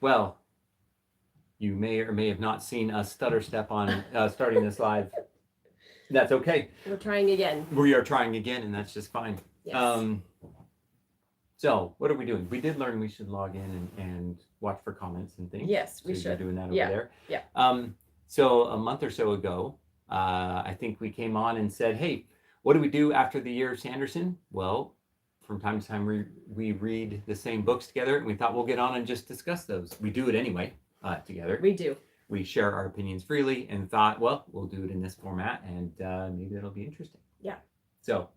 Well, you may or may have not seen us stutter step on starting this live. That's okay. We're trying again. We are trying again, and that's just fine. Yes. So, what are we doing? We did learn we should log in and watch for comments and things. Yes, we so should. You're doing that over Yeah. there. Yeah. So, a month or so ago, I think we came on and said, hey, what do we do after the year of Sanderson? Well, from time to time, we read the same books together, and we thought we'll get on and just discuss those. We do it anyway together. We do. We share our opinions freely and thought, well, we'll do it in this format, and maybe that'll be interesting. Yeah. So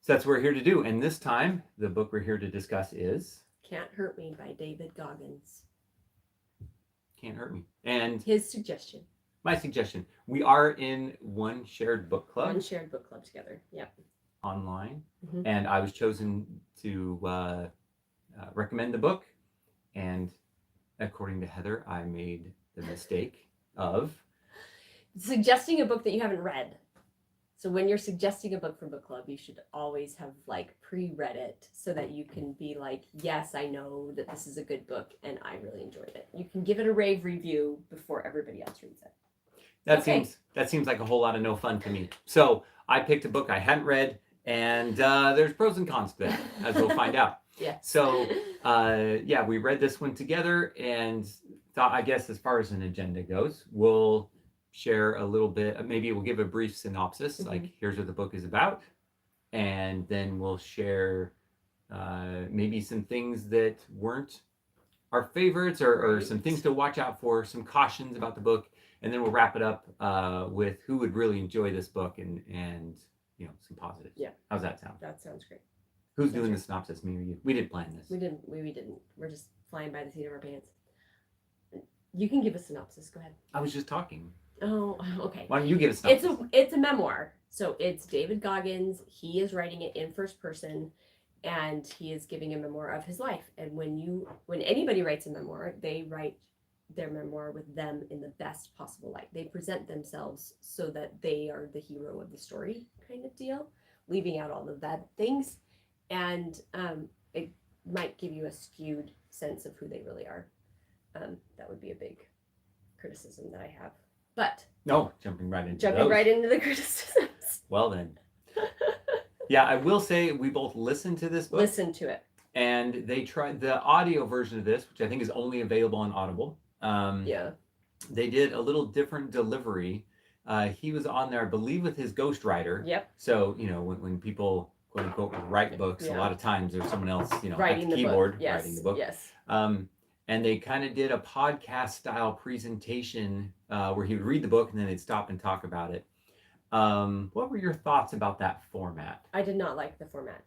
that's what we're here to do. And this time, the book we're here to discuss is Can't Hurt Me by David Goggins. Can't Hurt Me. And his suggestion. My suggestion. We are in one shared book club. One shared book club together. Yep. Online. Mm-hmm. And I was chosen to recommend the book. And according to Heather, I made the mistake of suggesting a book that you haven't read. So when you're suggesting a book for book club, you should always have like pre-read it so that you can be like, yes, I know that this is a good book and I really enjoyed it. You can give it a rave review before everybody else reads it. That seems like a whole lot of no fun to me. So I picked a book I hadn't read, and there's pros and cons to that, as we'll find out. Yeah. So we read this one together and thought, I guess as far as an agenda goes, we'll share a little bit, maybe we'll give a brief synopsis, mm-hmm. like here's what the book is about, and then we'll share maybe some things that weren't our favorites or some things to watch out for, some cautions about the book, and then we'll wrap it up with who would really enjoy this book and you know, some positives. Yeah. How's that sound? That sounds great. Who's doing the synopsis? Me or you? We didn't plan this. We didn't. We're just flying by the seat of our pants. You can give a synopsis. Go ahead. I was just talking. Oh, okay. Why don't you give a synopsis? It's a memoir. So it's David Goggins. He is writing it in first person, and he is giving a memoir of his life. And when anybody writes a memoir, they write their memoir with them in the best possible light. They present themselves so that they are the hero of the story, kind of deal, leaving out all the bad things. And it might give you a skewed sense of who they really are. That would be a big criticism that I have. But no, jumping right into the criticisms. Well then. Yeah, I will say we both listened to this book. Listened to it. And they tried the audio version of this, which I think is only available on Audible. Yeah. They did a little different delivery. He was on there, I believe, with his ghostwriter. Yep. So, you know, when people quote unquote write books, a lot of times there's someone else, you know, writing at the keyboard yes. writing the book. Yes. And they kind of did a podcast style presentation where he would read the book and then they'd stop and talk about it. What were your thoughts about that format? I did not like the format.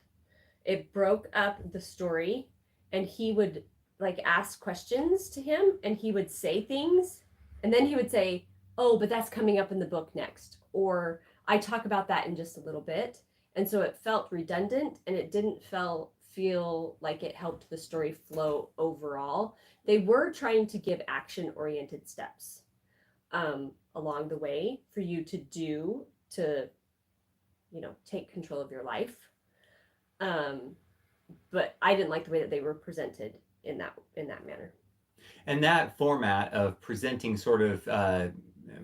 It broke up the story, and he would like ask questions to him and he would say things and then he would say, oh, but that's coming up in the book next, or I talk about that in just a little bit. And so it felt redundant and it didn't feel like it helped the story flow overall. They were trying to give action-oriented steps along the way for you to do to, you know, take control of your life. But I didn't like the way that they were presented in that manner. And that format of presenting sort of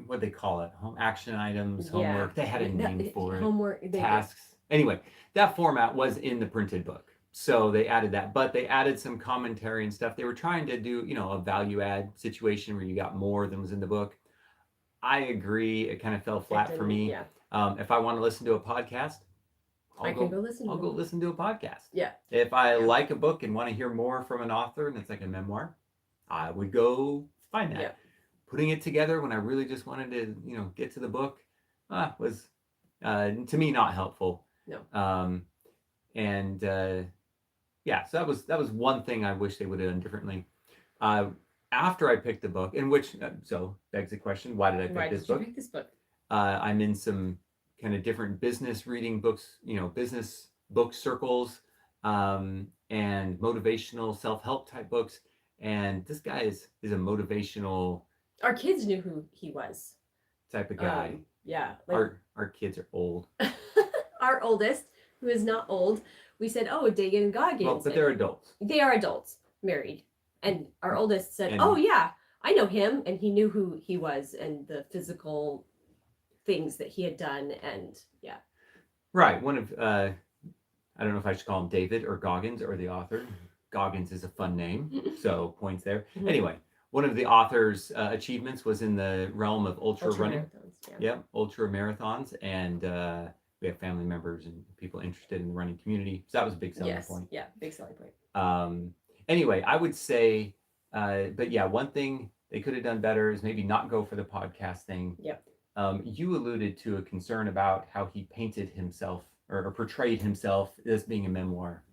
what they call it, action items, homework. They had a name for it. Homework, tasks. Anyway, that format was in the printed book. So they added that, but they added some commentary and stuff. They were trying to do, you know, a value add situation where you got more than was in the book. I agree. It kind of fell flat for me. Yeah. If I want to listen to a podcast, I'll go listen to a podcast. Yeah. If I like a book and want to hear more from an author and it's like a memoir, I would go find that. Yeah. Putting it together when I really just wanted to, you know, get to the book was to me not helpful. No. So that was one thing I wish they would have done differently. After I picked the book, in which so begs the question, why did I pick this book? Why did you pick this book? I'm in some kind of different business reading books, you know, business book circles, and motivational self-help type books. And this guy is a motivational. Our kids knew who he was. Type of guy. Yeah. Like, our kids are old. Our oldest, who is not old, we said, oh, David Goggins. Well, but they're adults. They are adults, married. And our oldest said, And- "Oh yeah, I know him," and he knew who he was and the physical things that he had done, and yeah. Right. One of I don't know if I should call him David or Goggins or the author. Goggins is a fun name, so points there. Mhm. Anyway, one of the author's achievements was in the realm of ultra running. Marathons, yeah. Yep, ultra marathons, and we have family members and people interested in the running community. So that was a big selling Yes, point. yeah, big selling point. Anyway, I would say, but yeah, one thing they could have done better is maybe not go for the podcast thing. Yep. You alluded to a concern about how he painted himself or portrayed himself as being a memoir.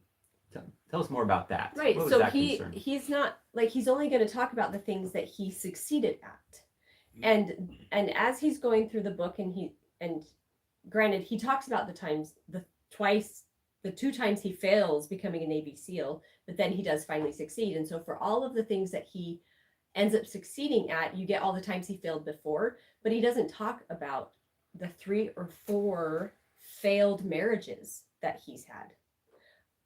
Tell us more about that. Right. What was So that concern? he's not like he's only going to talk about the things that he succeeded at. And as he's going through the book and granted he talks about the two times he fails becoming a Navy SEAL, but then he does finally succeed. And so for all of the things that he ends up succeeding at, you get all the times he failed before, but he doesn't talk about the 3 or 4 failed marriages that he's had,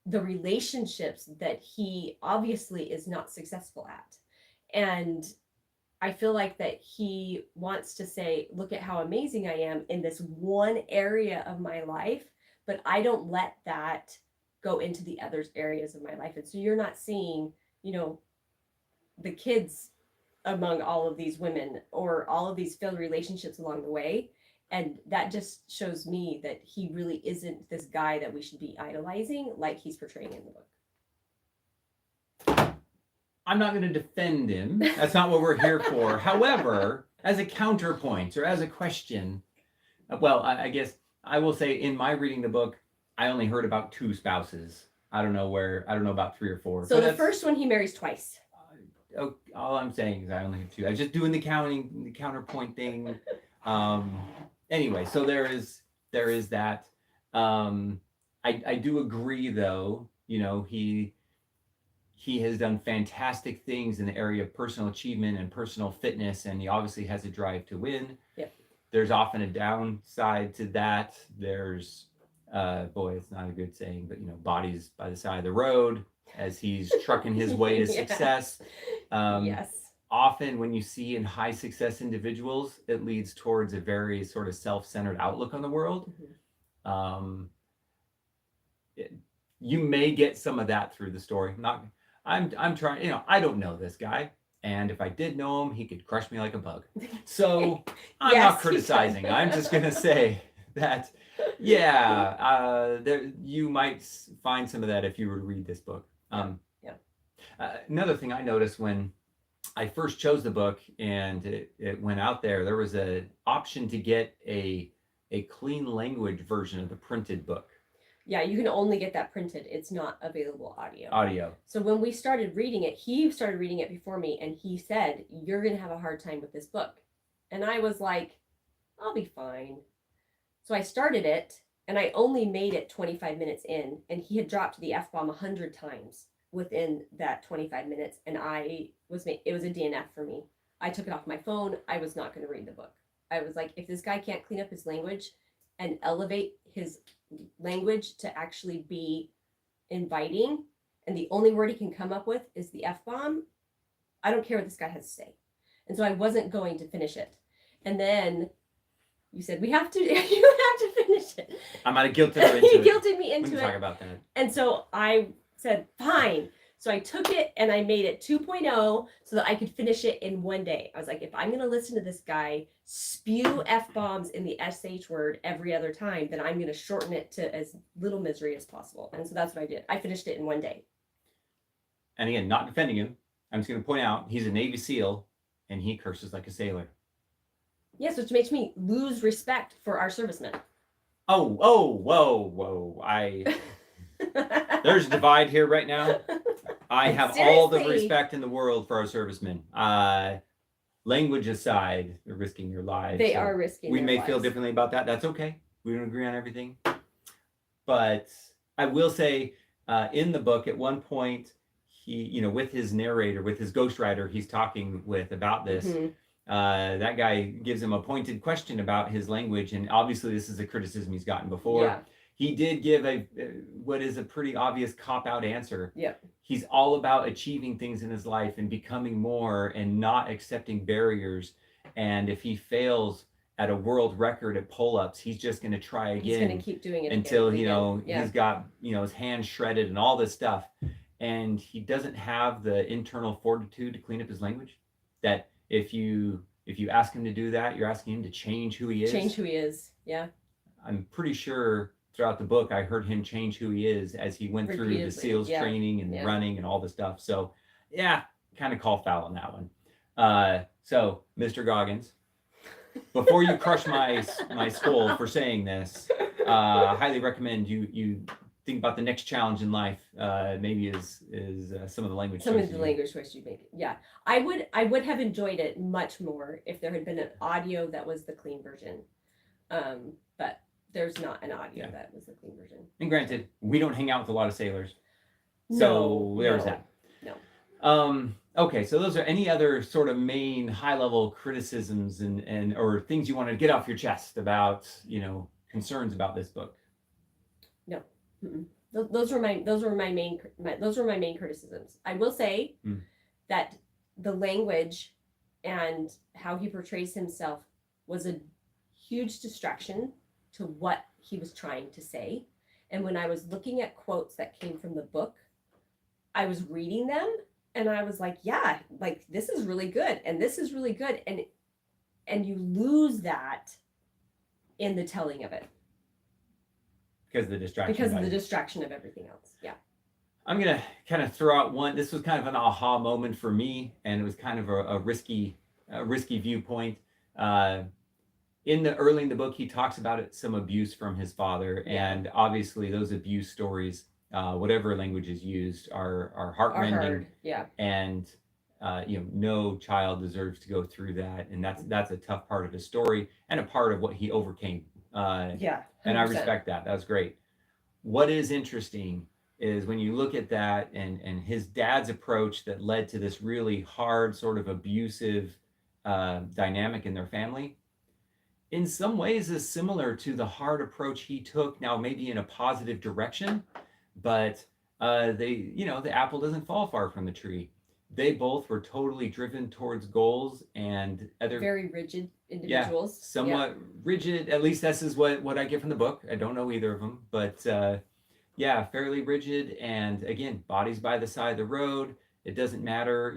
the relationships that he obviously is not successful at. And I feel like that he wants to say, look at how amazing I am in this one area of my life, but I don't let that go into the other areas of my life. And so you're not seeing, the kids among all of these women or all of these failed relationships along the way. And that just shows me that he really isn't this guy that we should be idolizing like he's portraying in the book. I'm not going to defend him. That's not what we're here for. However, as a counterpoint or as a question, well, I guess I will say in my reading the book, I only heard about 2 spouses. I don't know about 3 or 4. So the first one he marries twice. All I'm saying is I only have 2. I was just doing the counterpoint thing. Anyway, so there is that. I do agree though, he has done fantastic things in the area of personal achievement and personal fitness, and he obviously has a drive to win. Yep. There's often a downside to that. There's it's not a good saying, but bodies by the side of the road as he's trucking his way to success. Yes. Often when you see in high success individuals, it leads towards a very sort of self-centered outlook on the world. Mm-hmm. You may get some of that through the story. I'm trying, I don't know this guy. And if I did know him, he could crush me like a bug. So I'm not criticizing. I'm just going to say that, you might find some of that if you were to read this book. Another thing I noticed when I first chose the book and it went out there was an option to get a clean language version of the printed book. Yeah, you can only get that printed. It's not available audio. So when we started reading it, he started reading it before me, and he said, "You're going to have a hard time with this book." And I was like, "I'll be fine." So I started it, and I only made it 25 minutes in, and he had dropped the F-bomb 100 times within that 25 minutes, and it was a DNF for me. I took it off my phone. I was not going to read the book. I was like, if this guy can't clean up his language and elevate his language to actually be inviting, and the only word he can come up with is the F-bomb, I don't care what this guy has to say. And so I wasn't going to finish it. And then you said, you have to finish it. I might have guilted her into He it. guilted me into we can it. talk about that. And so I said, fine. So I took it and I made it 2.0 so that I could finish it in one day. I was like, if I'm going to listen to this guy spew F-bombs in the SH word every other time, then I'm going to shorten it to as little misery as possible. And so that's what I did. I finished it in one day. And again, not defending him. I'm just going to point out he's a Navy SEAL and he curses like a sailor. Yes, which makes me lose respect for our servicemen. Whoa. There's a divide here right now. I have all the respect in the world for our servicemen. Language aside, they're risking their lives. They are risking we their may lives. feel differently about that. That's okay. We don't agree on everything. But I will say, in the book, at one point, he, with his narrator, with his ghostwriter he's talking with about this, Mm-hmm. that guy gives him a pointed question about his language. And obviously this is a criticism he's gotten before. Yeah. he did give a what is a pretty obvious cop-out answer. Yep. He's all about achieving things in his life and becoming more and not accepting barriers. And if he fails at a world record at pull-ups, he's just going to try He's going again to keep doing it until again and again. he's got his hands shredded and all this stuff. And he doesn't have the internal fortitude to clean up his language. That if you ask him to do that, you're asking him to change who he is. Change who he is. Yeah. I'm pretty sure throughout the book, I heard him change who he is as he went through the SEALs training and running and all the stuff. So yeah, kind of call foul on that one. So Mr. Goggins, before you crush my skull for saying this, I highly recommend you think about the next challenge in life. Maybe is some of the language choices you make. Yeah, I would have enjoyed it much more if there had been an audio that was the clean version, but there's not an audio that was the clean version. And granted, we don't hang out with a lot of sailors, so there's that. No. Okay, so those are any other sort of main high-level criticisms and or things you want to get off your chest about, concerns about this book? No. Mm-mm. Those were my main criticisms. I will say that the language and how he portrays himself was a huge distraction to what he was trying to say. And when I was looking at quotes that came from the book, I was reading them and I was like, yeah, like this is really good and this is really good, and you lose that in the telling of it. Because of the distraction. Because of the distraction of everything else. Yeah. I'm going to kind of throw out one. This was kind of an aha moment for me, and it was kind of a risky viewpoint. Early in the book, he talks about some abuse from his father, and obviously those abuse stories, whatever language is used, are heartrending. Yeah. And no child deserves to go through that, and that's a tough part of his story and a part of what he overcame. 100%. And I respect that. That's great. What is interesting is when you look at that and his dad's approach that led to this really hard, sort of abusive dynamic in their family, in some ways is similar to the hard approach he took, now maybe in a positive direction, but the apple doesn't fall far from the tree. They both were totally driven towards goals and other very rigid individuals. Yeah, somewhat rigid. At least this is what I get from the book. I don't know either of them, but fairly rigid. And again, bodies by the side of the road. It doesn't matter,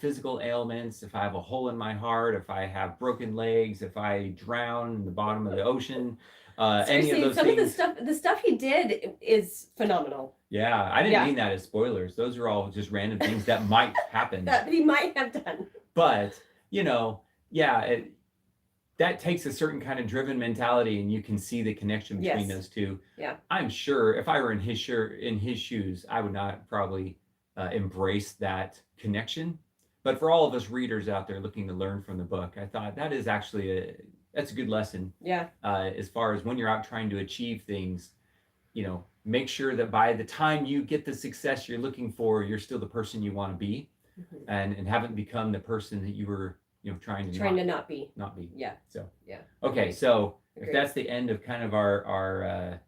physical ailments. If I have a hole in my heart, if I have broken legs, if I drown in the bottom of the ocean, any of those things. Of the stuff he did is phenomenal. Yeah, I didn't mean that as spoilers. Those are all just random things that might happen. That he might have done. But, that takes a certain kind of driven mentality, and you can see the connection between those two. Yeah. I'm sure if I were in his shoes, I would not probably embrace that connection. But for all of us readers out there looking to learn from the book, I thought that is actually that's a good lesson. Yeah. As far as when you're out trying to achieve things, make sure that by the time you get the success you're looking for, you're still the person you want to be, and haven't become the person that you were, trying to not be. Yeah. So okay, so if that's the end of kind of our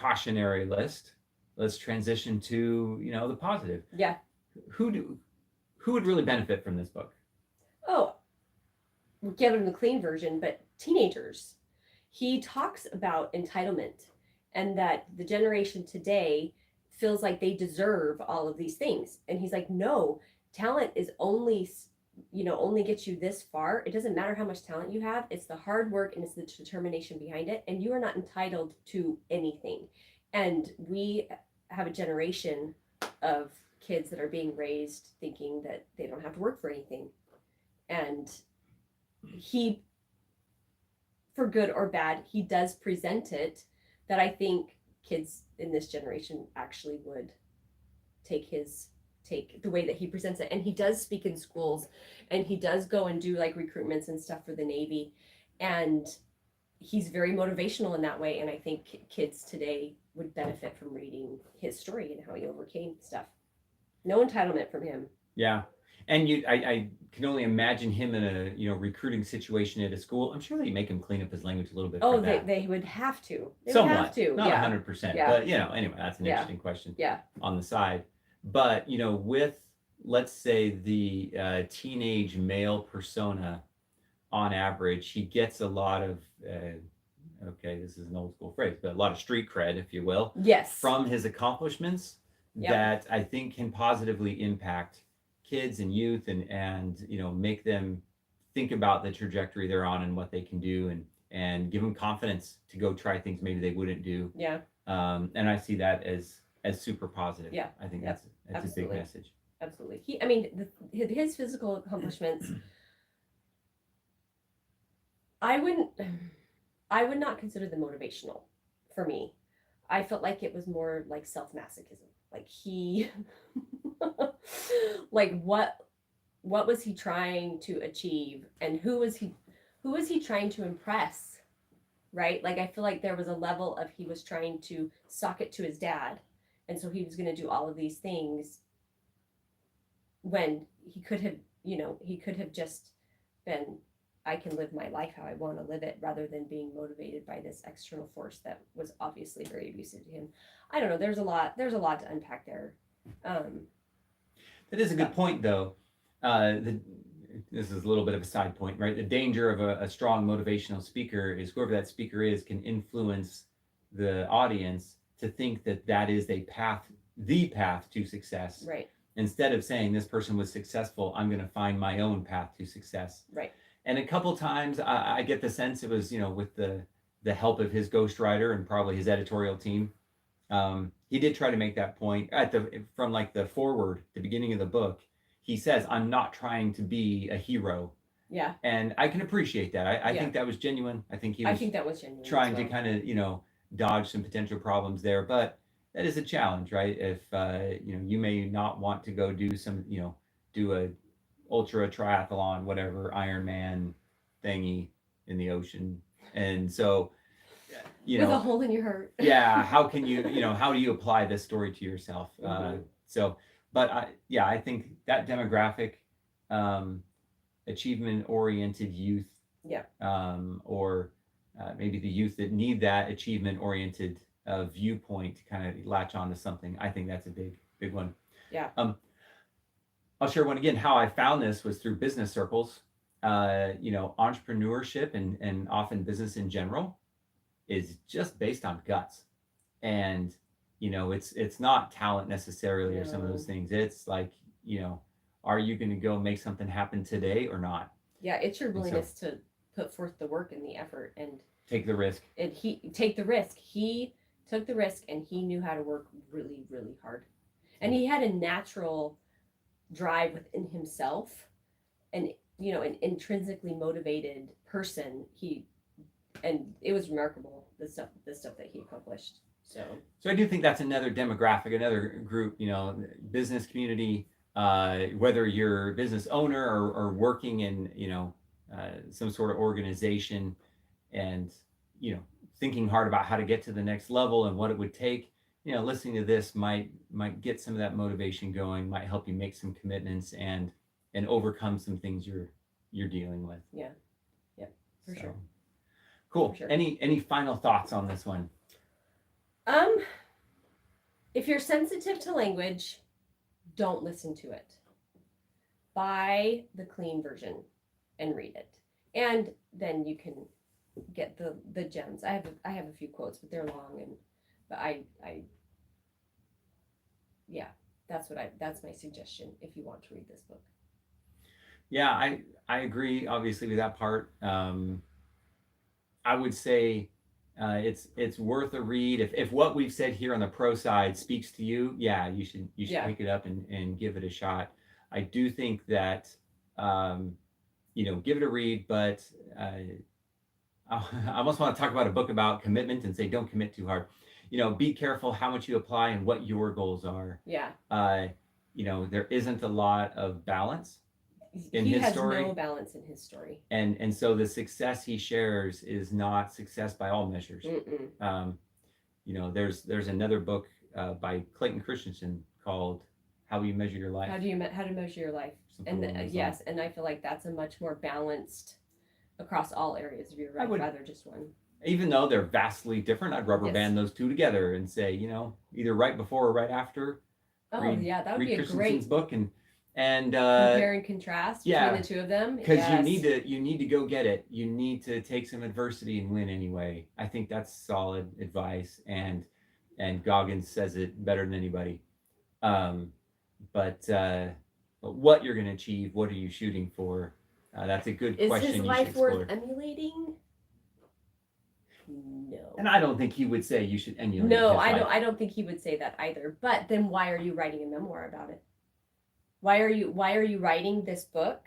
cautionary list, let's transition to the positive. Yeah. Who would really benefit from this book? Oh, we'll give him the clean version, but teenagers. He talks about entitlement and that the generation today feels like they deserve all of these things. And he's like, no, talent is only gets you this far. It doesn't matter how much talent you have. It's the hard work and it's the determination behind it. And you are not entitled to anything. And we have a generation of kids that are being raised thinking that they don't have to work for anything. And he, for good or bad, he does present it that I think kids in this generation actually would take the way that he presents it. And he does speak in schools, and he does go and do like recruitments and stuff for the Navy, and he's very motivational in that way. And I think kids today would benefit from reading his story and how he overcame stuff. No entitlement from him. Yeah. And I can only imagine him in a recruiting situation at a school. I'm sure they make him clean up his language a little bit. Oh, for that. they would have to. They Somewhat, would have to. not Yeah. 100%, Yeah. but anyway, that's an Yeah. interesting question. Yeah. On the side, but with, let's say, the teenage male persona, on average, he gets a lot of okay, this is an old school phrase, but a lot of street cred, if you will, Yes. from his accomplishments Yep. that I think can positively impact kids and youth, and make them think about the trajectory they're on and what they can do, and give them confidence to go try things maybe they wouldn't do. Yeah. And I see that as super positive. Yeah. I think Yep. that's a big message. Absolutely. I mean, his physical accomplishments, I would not consider them motivational for me. I felt like it was more like self-masochism. Like he, like what was he trying to achieve, and who was he trying to impress, right? Like I feel like there was a level of he was trying to sock it to his dad, and so he was going to do all of these things when he could have just been, I can live my life how I want to live it, rather than being motivated by this external force that was obviously very abusive to him. I don't know. There's a lot to unpack there. That is a good point, though. This is a little bit of a side point, right? The danger of a strong motivational speaker is whoever that speaker is can influence the audience to think that is the path to success. Right. Instead of saying this person was successful, I'm going to find my own path to success. Right. And a couple times I get the sense it was, with the help of his ghostwriter and probably his editorial team. He did try to make that point from like the foreword, the beginning of the book. He says, I'm not trying to be a hero. Yeah. And I can appreciate that. I think that was genuine. I think that was genuine. Trying to kind of, dodge some potential problems there. But that is a challenge, right? If, you may not want to go do some, do a ultra triathlon, whatever, Ironman thingy in the ocean. And so, with a hole in your heart. Yeah. How can you, how do you apply this story to yourself? Mm-hmm. But I think that demographic, achievement-oriented youth, yeah, or maybe the youth that need that achievement-oriented viewpoint to kind of latch onto something, I think that's a big one. Yeah. I'll share one again. How I found this was through business circles. Entrepreneurship and often business in general is just based on guts, and it's not talent necessarily or some of those things. It's like, are you going to go make something happen today or not? Yeah, it's your willingness to put forth the work and the effort and take the risk. And he took the risk, and he knew how to work really, really hard, and he had a natural drive within himself, and an intrinsically motivated person. And it was remarkable, the stuff that he accomplished. So I do think that's another demographic, another group, business community, whether you're a business owner or working in, some sort of organization, and, thinking hard about how to get to the next level and what it would take, listening to this might get some of that motivation going, might help you make some commitments and overcome some things you're dealing with. Yeah. Yep. For sure. Cool. For sure. Any final thoughts on this one? If you're sensitive to language, don't listen to it. Buy the clean version and read it, and then you can get the gems. I have a few quotes, but they're long, but that's my suggestion if you want to read this book. Yeah, I agree obviously with that part. I would say it's worth a read. If what we've said here on the pro side speaks to you, you should pick it up and give it a shot. I do think that give it a read, but I almost want to talk about a book about commitment and say don't commit too hard. Be careful how much you apply and what your goals are. Yeah. There isn't a lot of balance in he his has story. No balance in his story. And so the success he shares is not success by all measures. There's another book by Clayton Christensen called how you measure your life. How to measure your life? Something And along those yes, lines. and I feel like that's a much more balanced across all areas of your life rather just one. Even though they're vastly different, I'd rubber Yes. band those two together and say, either right before or right after. Oh read, yeah, that would read be a Christensen's great book and compare and contrast yeah, between the two of them. because Yes. you need to go get it. You need to take some adversity and win anyway. I think that's solid advice, and Goggins says it better than anybody. But what you're going to achieve, what are you shooting for? That's a good Is question. his life worth emulating? No. And I don't think he would say you should emulate. No, his life. I don't think he would say that either. But then why are you writing a memoir about it? Why are you writing this book,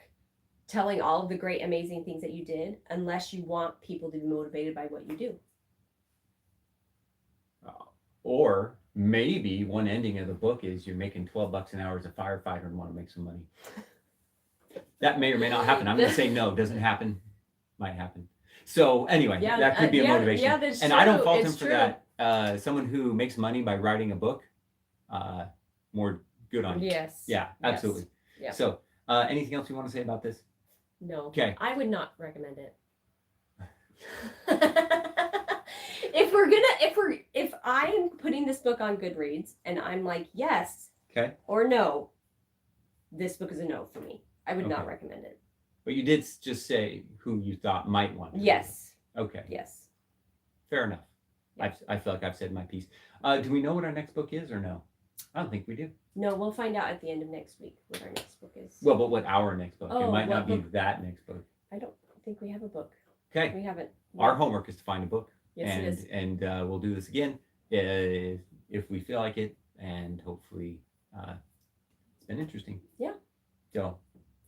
telling all of the great, amazing things that you did, unless you want people to be motivated by what you do? Or maybe one ending of the book is you're making $12 an hour as a firefighter and want to make some money. That may or may not happen. I'm going to say no, doesn't happen. Might happen. So anyway, that could be a motivation. Yeah, that's and true. I don't fault him It's for true. that. Someone who makes money by writing a book, more good on you. Yes. Yeah, absolutely. Yeah. So anything else you want to say about this? No. Okay. I would not recommend it. if I'm putting this book on Goodreads and I'm like yes Okay. or no, this book is a no for me. I would not Okay. recommend it. But you did just say who you thought might want to. Yes. Okay. Yes. Fair enough. Yeah. I feel like I've said my piece. Do we know what our next book is or no? I don't think we do. No, we'll find out at the end of next week what our next book is. Well, but what our next book? Oh, it might what not be book? that next book. I don't think we have a book. Okay. We haven't. Our homework is to find a book. Yes, it is. And we'll do this again if we feel like it, and hopefully it's been interesting. Yeah. So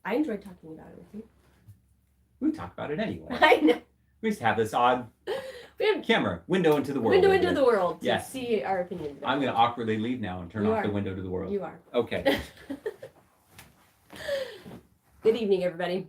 I enjoyed talking about it with you. we talk about it anyway. I know. We just have this odd We have camera window into the world. window over into there. the world to Yes. see our opinions. about I'm going it. to awkwardly leave now and turn You off are. the window to the world. You are. Okay. Good evening, everybody.